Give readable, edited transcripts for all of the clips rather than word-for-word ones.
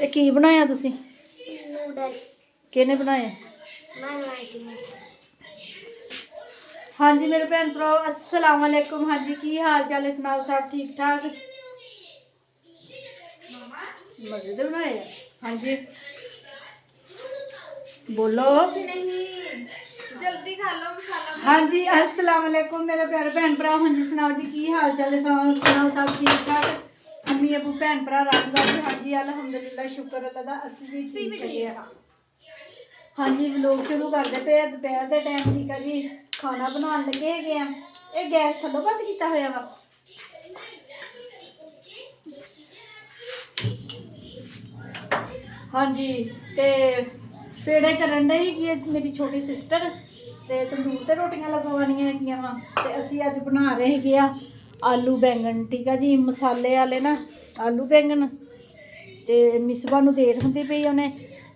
ਇਹ ਕੀ ਬਣਾਇਆ ਤੁਸੀਂ? ਨੂਡਲ ਕਿਹਨੇ ਬਣਾਇਆ? ਮੈਂ ਆਂਟੀ ਨੇ। हाँ जी मेरे भैन भ्राओ अस्सलाम वालेकुम। हाँ जी की हाल चाल है सुनाओ? सब ठीक ठाक? मजे बनाए? हाँ जी बोलो। जल्दी खा लो मसाला। हाँ जी अस्सलाम वालेकुम मेरे प्यारे भैन भ्राओ। हाँ जी सुनाओ जी की हाल चाल है? सुनाओ सब ठीक ठाक? अम्मी अबू भैन भ्रा राजी बाजी? हाँ जी अलहमदुलिल्लाह शुक्र अल्लाह दा असीं भी ठीक है। हाँ जी व्लॉग शुरू करते पे दोपहर के टाइम ठीक है जी। खाना बनाने लगे है। ये गैस थल्लों बंद किया होया वा। हाँ जी ते पेड़े करन डई कि मेरी छोटी सिस्टर ते तंदूर ते रोटियां लगवानियां हैगियां वा ते असीं अज बना रहे हैगे आ आलू बैंगन ठीक है जी। मसाले वाले ना आलू बैंगन ते मिसबा नूं देर हुंदी पई उन्हें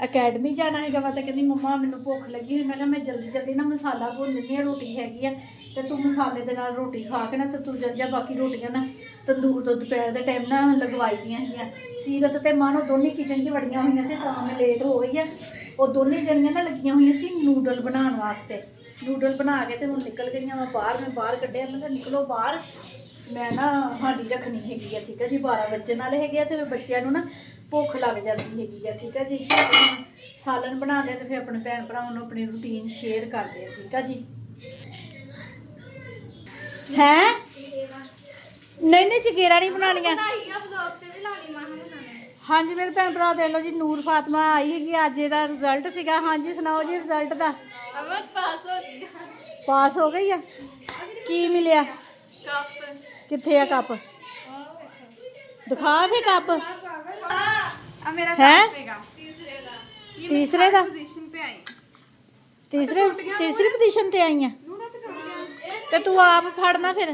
अकैडमी जाना है वा तो कहती मम्मा मैनू भुख लगी हुई। मैं जल्दी जल्दी ना मसाला भुन लगी रोटी हैगी है तो तू मसाले दे नाल रोटी खा के ना तो तू जल जा बाकी रोटियां ना तंदूर तो दोपहर के टाइम ना लगवाई दियां है। सीरत ते मानो दोनों किचन च वड़ियां हुई सी तो मैं लेट हो गई है। वो दोनों जनियां ना लगियां हुई सी नूडल बनाने वास्ते। नूडल बना के तो हुण निकल गई मैं बाहर। मैं बाहर कढ़िया मैं निकलो बाहर मैं ना हांडी रखनी हैगी है ठीक है जी। 12 बजन वाले हैगे तो बच्चों को ना भुख लग जाती हैगी है ठीक है जी। सालन बना लिया तो फिर अपने भैन भरावां नूं अपनी रूटीन शेयर करते हैं ठीक है जी। हैं नहीं नहीं चकेरा नहीं बनानियां। हाँ जी मेरे भैन भरा देख लो जी नूर फातिमा आई हैगी अज इहदा रिजल्ट सीगा। हाँ जी सुनाओ जी रिजल्ट दा? पास हो गई है। की मिलिया? कित्थे है कप? दिखा फिर कप है तीसरे दा तीसरी पोजीशन ते आई है ते तू आप फड़ना फिर।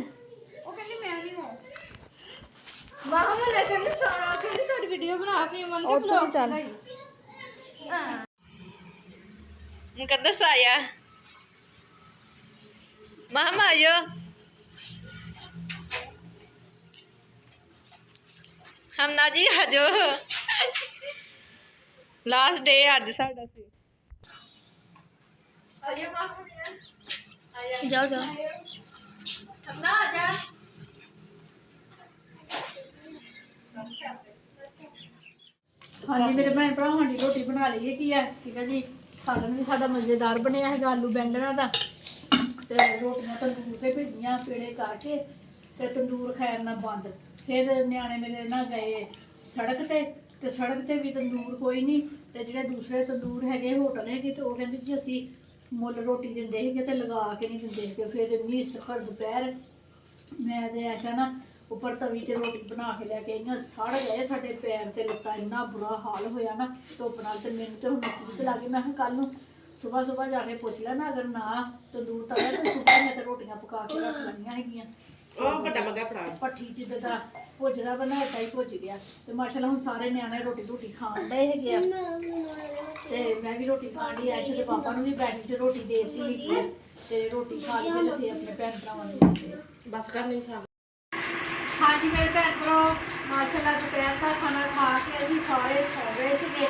saya mama ayo हम ना जी आज लास्ट डे अज साडा सी जाओ जाओ ना आ जा हाँ जी मेरे भैन भरा हांडी रोटी बना ली है की है ठीक है जी। सालन भी साडा मज़ेदार बनया है आलू बैंगना का ते रोटियां तंदूर से भेजियां पेड़े करके ते तंदूर खैरना बंद। फिर न्याणे मेरे ना गए सड़क ते सड़क ते भी तंदूर कोई नहीं ते जिहड़े दूसरे तंदूर हैगे होटल हैगे तो वो कहंदे जी असी मुल रोटी दिंदे हैगे ते लगा के नहीं दिंदे हैगे। फिर इन्नी सखर दोपहर मैं ते ऐसा ना उपर तवी ते रोटी बना के लैके आई सड़ गए साडे पैर ते लत्तां इन्ना बुरा हाल होया ना धुप्प नाल। ते मैनूं ते हुण नसीबत लग गई मैं कल नूं सुबह सुबह जाके पुछ लेना अगर ना तंदूर तवे तो सुबह मैं तो रोटियां पका के रख लैनियां हैगियां। भट्ठी च जिद्दां भुजदा बनाया ही भुज गया तो माशाअल्लाह हुण सारे न्याणे रोटी रोटी खाण डए हैगे आ ते मैं भी रोटी खाण दी ऐश दे पापा नूं भी बैठी च रोटी दे दित्ती हैगी है ते रोटी खा ली ते फिर अपने भैन भरावां नूं बस कर नहीं खा। हाँ जी मेरे भैन भरा माशाअल्लाह दोपहर का खाना खा के असीं सारे सौ गए थे।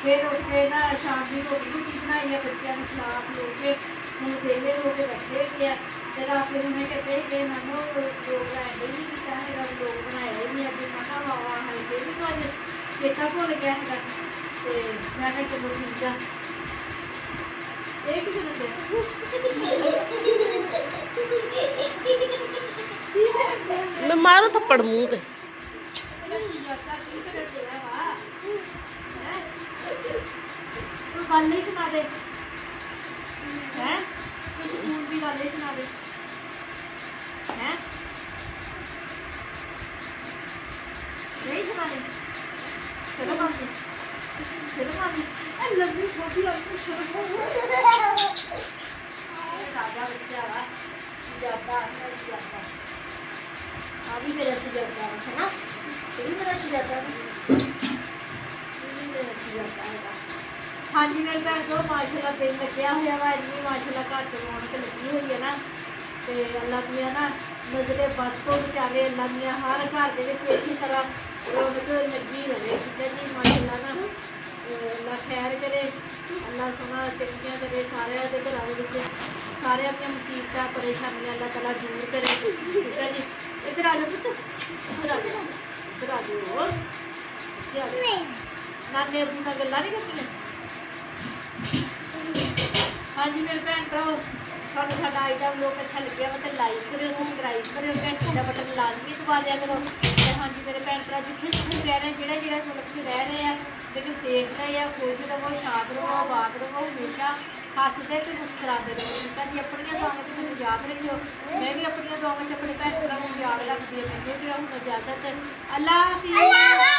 फिर उठ के ना शाम की रोटी रोटी बनाई है बच्चों को खिला खलो के हम वेले हो के बैठे गए तो रात उन्हें कहते हैं मैंने लोग बनाए नहीं किया है लोग बनाया ही नहीं अभी मैं वावा हाई से भी अज चेता भुल गया है तो मैं क्या चलो ठीक है एक मैं मारो थप्पड़ मुंह पे गल ही सुना दे हैं स्कूल की गल ही सुना दे हैं नहीं सुना दे। चलो मामी चलो मामी लंबी छोटी राजा बच्चा सुजाता सुजाता अभी मेरा सुजाता है ना ये मेरा सुजाता है मेरा सुजाता है। हाँ जी मेरे भैन को माशाल्लाह दिल लग्या हुआ वा इन्नी माशाल्लाह घर च रौनक लगी हुई है ना तो अल्लाह दियां ना नज़रें बद तो बचावे अल्लाह दियां हर घर के अच्छी तरह रौनक लगी रहे ठीक है जी माशाल्लाह ना। ਖੈਰ ਕਰੇ, ਅੱਲਾ ਸੋਹਣਾ ਚੰਗੀਆਂ ਕਰੇ ਸਾਰਿਆਂ ਦੇ ਘਰਾਂ ਦੇ ਵਿੱਚ, ਸਾਰਿਆਂ ਦੀਆਂ ਮੁਸੀਬਤਾਂ ਪਰੇਸ਼ਾਨੀਆਂ ਅੱਲਾ ਤਾਲਾ ਦੂਰ ਕਰੇ। ਠੀਕ ਹੈ ਜੀ। ਇੱਧਰ ਆ ਜਾਓ ਪੁੱਤ, ਇੱਧਰ ਆ ਜਾਓ, ਇੱਧਰ ਆ ਜਾਓ। ਨਾਨੇ ਅਬੂ ਨਾਲ ਗੱਲਾਂ ਨਹੀਂ ਕਰਦੀਆਂ। ਹਾਂਜੀ ਮੇਰੇ ਭੈਣ ਭਰਾਓ, ਤੁਹਾਨੂੰ ਸਾਡਾ ਅੱਜ ਦਾ ਵਲੋਗ ਅੱਛਾ ਲੱਗਿਆ ਵਾ ਤਾਂ ਲਾਈਕ ਕਰਿਓ, ਸਬਸਕ੍ਰਾਈਬ ਕਰਿਓ, ਘੰਟੀ ਦਾ ਬਟਨ ਲਾਜ਼ਮੀ ਦਬਾ ਦਿਆ ਕਰੋ। ਤੇ ਹਾਂਜੀ ਮੇਰੇ ਭੈਣ ਭਰਾ ਜਿੱਥੇ ਜਿੱਥੇ ਰਹਿ ਰਹੇ, ਜਿਹੜਾ ਮੁਲਕ 'ਚ ਰਹਿ ਰਹੇ ਆ, ਲੇਕਿਨ ਦੇਖ ਰਹੇ ਆ, ਖੁਸ਼ ਰਹੋ, ਸ਼ਾਦ ਰਹੋ, ਆਬਾਦ ਰਹੋ, ਹਮੇਸ਼ਾ ਹੱਸਦੇ ਤੇ ਮੁਸਕਰਾਉਂਦੇ ਰਹੋ। ਠੀਕ ਹੈ ਜੀ। ਆਪਣੀਆਂ ਦੁਆਵਾਂ 'ਚ ਮੈਨੂੰ ਯਾਦ ਰੱਖਿਓ, ਮੈਂ ਵੀ ਆਪਣੀਆਂ ਦੁਆਵਾਂ 'ਚ ਆਪਣੇ ਭੈਣ ਭਰਾ ਨੂੰ ਯਾਦ ਰੱਖਦੀ ਹਾਂ। ਮੈਨੂੰ ਵੀ ਹੁਣ ਇਜਾਜ਼ਤ, ਅੱਲਾ ਹਾਫਿਜ਼।